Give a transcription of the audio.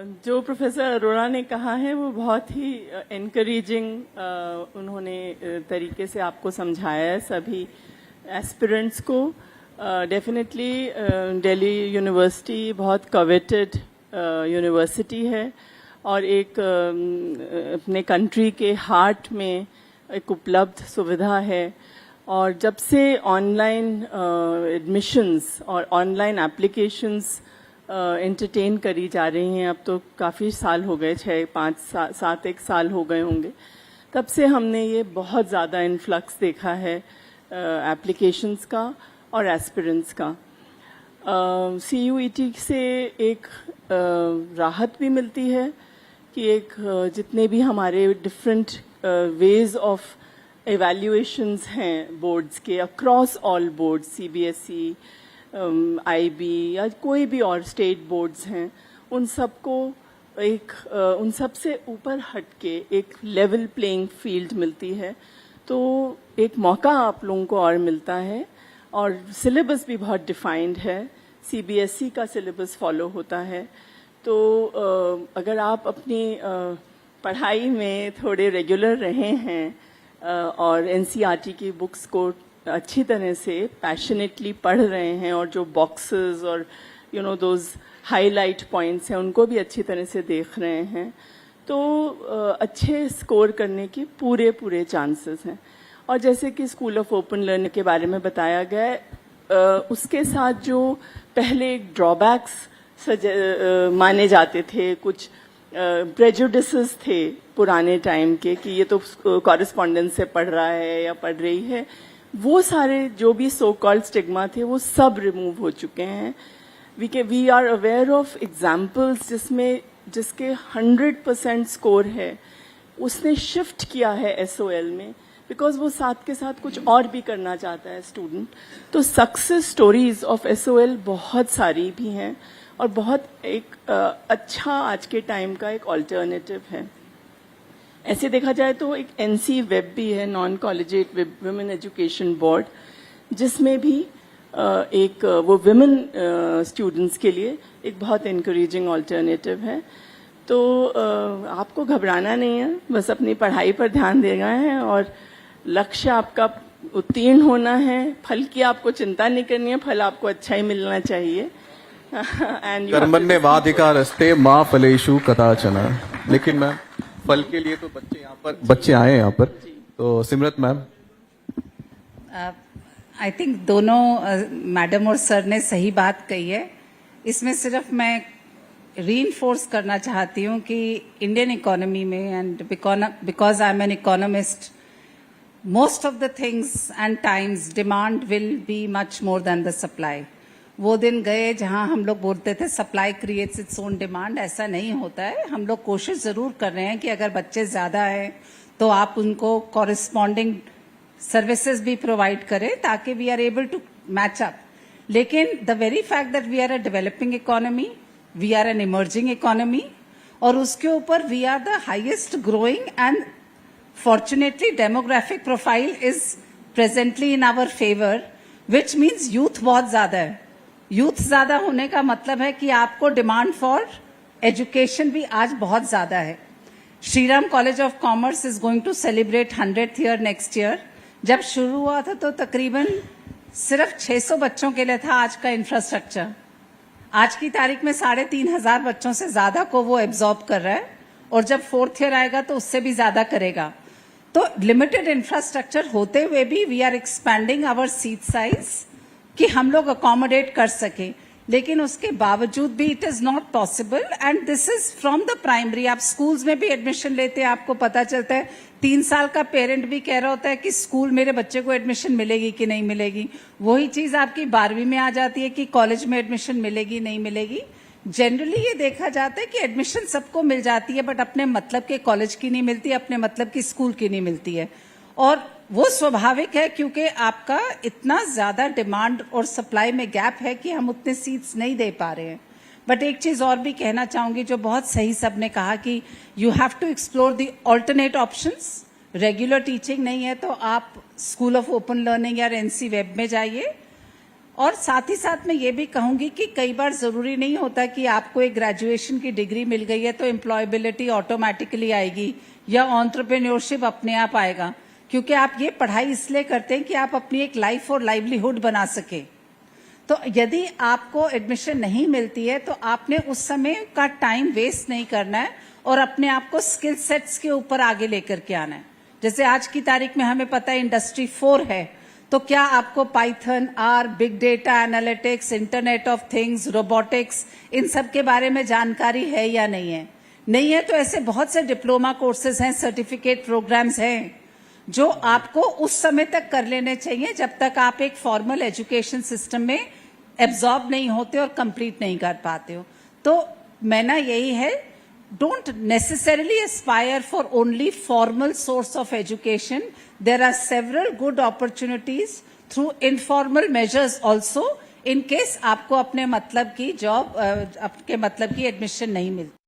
जो प्रोफेसर अरोड़ा ने कहा है वो बहुत ही एनकरेजिंग उन्होंने तरीके से आपको समझाया है सभी एस्पिरेंट्स को। डेफिनेटली दिल्ली यूनिवर्सिटी बहुत कवेटेड यूनिवर्सिटी है और एक अपने कंट्री के हार्ट में एक उपलब्ध सुविधा है। और जब से ऑनलाइन एडमिशन्स और ऑनलाइन एप्लीकेशंस एंटरटेन करी जा रही हैं, अब तो काफ़ी साल हो गए, 6-5-7 साल हो गए होंगे, तब से हमने ये बहुत ज़्यादा इन्फ्लक्स देखा है एप्लीकेशंस का और एस्पिरेंट्स का। CUET से एक राहत भी मिलती है कि एक जितने भी हमारे डिफरेंट वेज ऑफ एवैल्यूएशंस हैं बोर्ड्स के across all boards, CBSE, IB या कोई भी और स्टेट बोर्ड्स हैं, उन सबको एक उन सब से ऊपर हटके एक लेवल प्लेइंग फील्ड मिलती है। तो एक मौका आप लोगों को और मिलता है और सिलेबस भी बहुत डिफाइंड है, CBSE का सिलेबस फॉलो होता है। तो अगर आप अपनी पढ़ाई में थोड़े रेगुलर रहे हैं और NCERT की बुक्स को अच्छी तरह से पैशनेटली पढ़ रहे हैं और जो बॉक्सेस और दोज हाईलाइट पॉइंट्स हैं उनको भी अच्छी तरह से देख रहे हैं, तो अच्छे स्कोर करने के पूरे चांसेस हैं। और जैसे कि स्कूल ऑफ ओपन लर्निंग के बारे में बताया गया है, उसके साथ जो पहले ड्रॉबैक्स माने जाते थे, कुछ प्रेजुडिसेस थे पुराने टाइम के कि ये तो कॉरेस्पॉन्डेंस से पढ़ रहा है या पढ़ रही है, वो सारे जो भी सो कॉल्ड स्टिग्मा थे वो सब रिमूव हो चुके हैं। We are aware of examples जिसके 100% स्कोर है, उसने शिफ्ट किया है SOL में, बिकॉज वो साथ के साथ कुछ और भी करना चाहता है स्टूडेंट। तो सक्सेस स्टोरीज ऑफ SOL बहुत सारी भी हैं और बहुत एक अच्छा आज के टाइम का एक ऑल्टरनेटिव है। ऐसे देखा जाए तो एक NC वेब भी है, non collegiate women education board, जिसमें भी एक वो वुमेन स्टूडेंट्स के लिए एक बहुत इनकरेजिंग ऑल्टरनेटिव है। तो आपको घबराना नहीं है, बस अपनी पढ़ाई पर ध्यान देना है और लक्ष्य आपका उत्तीर्ण होना है। फल की आपको चिंता नहीं करनी है, फल आपको अच्छा ही मिलना चाहिए। कर्मण्येवाधिकारस्ते मा फलेषु कदाचन। लेकिन मैम फल के लिए तो बच्चे आए हैं यहाँ पर, तो सिमरत मैम। आई थिंक दोनों मैडम और सर ने सही बात कही है। इसमें सिर्फ मैं रीइंफोर्स करना चाहती हूँ कि इंडियन इकोनॉमी में, and because I am an economist, most of the things and times demand will be much more than the supply. वो दिन गए जहां हम लोग बोलते थे supply creates its own demand. ऐसा नहीं होता है। हम लोग कोशिश जरूर कर रहे हैं कि अगर बच्चे ज्यादा हैं तो आप उनको कॉरेस्पॉन्डिंग सर्विसेज भी प्रोवाइड करें ताकि we are able to match up. लेकिन the very fact that we are a developing economy, we are an emerging economy, और उसके ऊपर we are the highest growing and fortunately demographic profile is presently in our favour, which means youth बहुत ज्यादा है। Youth ज्यादा होने का मतलब है कि आपको डिमांड फॉर एजुकेशन भी आज बहुत ज्यादा है। Shriram college of commerce is going to celebrate 100th year next year. जब शुरू हुआ था तो तकरीबन सिर्फ 600 बच्चों के लिए था आज का इंफ्रास्ट्रक्चर। आज की तारीख में 3500 बच्चों से ज्यादा को वो एब्जॉर्ब कर रहा है, और जब 4th ईयर आएगा तो उससे भी ज्यादा करेगा। तो लिमिटेड इंफ्रास्ट्रक्चर होते हुए भी we are expanding our seat size कि हम लोग अकोमोडेट कर सके, लेकिन उसके बावजूद भी it is not possible. And this is from the primary. आप स्कूल्स में भी एडमिशन लेते हैं, आपको पता चलता है 3 साल का पेरेंट भी कह रहा होता है कि स्कूल मेरे बच्चे को एडमिशन मिलेगी कि नहीं मिलेगी। वही चीज आपकी 12वीं में आ जाती है कि कॉलेज में एडमिशन मिलेगी नहीं मिलेगी। जनरली ये देखा जाता है कि एडमिशन सबको मिल जाती है, बट अपने मतलब के कॉलेज की नहीं मिलती, अपने मतलब की स्कूल की नहीं मिलती है। और वो स्वाभाविक है क्योंकि आपका इतना ज्यादा डिमांड और सप्लाई में गैप है कि हम उतने सीट्स नहीं दे पा रहे हैं। बट एक चीज और भी कहना चाहूंगी जो बहुत सही सबने कहा कि you have to explore the alternate options. Regular teaching नहीं है तो आप स्कूल ऑफ ओपन लर्निंग या NC वेब में जाइए और साथ ही साथ मैं ये भी कहूंगी कि कई बार जरूरी नहीं होता कि आपको एक ग्रेजुएशन की डिग्री मिल गई है तो एम्प्लॉयबिलिटी ऑटोमेटिकली आएगी या एंटरप्रेन्योरशिप अपने आप आएगा, क्योंकि आप ये पढ़ाई इसलिए करते हैं कि आप अपनी एक लाइफ और लाइवलीहुड बना सके। तो यदि आपको एडमिशन नहीं मिलती है तो आपने उस समय का टाइम वेस्ट नहीं करना है और अपने आप को स्किल सेट्स के ऊपर आगे लेकर के आना है। जैसे आज की तारीख में हमें पता है इंडस्ट्री 4 है, तो क्या आपको Python, R, big data analytics, internet of things, robotics, इन सब के बारे में जानकारी है या नहीं है? नहीं है तो ऐसे बहुत से डिप्लोमा कोर्सेज हैं, सर्टिफिकेट प्रोग्राम्स हैं जो आपको उस समय तक कर लेने चाहिए जब तक आप एक फॉर्मल एजुकेशन सिस्टम में एब्जॉर्ब नहीं होते और कंप्लीट नहीं कर पाते हो। तो मैंने यही है, don't necessarily aspire for only formal source of education. There are several good opportunities through informal measures also in case आपको अपने मतलब की जॉब, आपके मतलब की एडमिशन नहीं मिलती।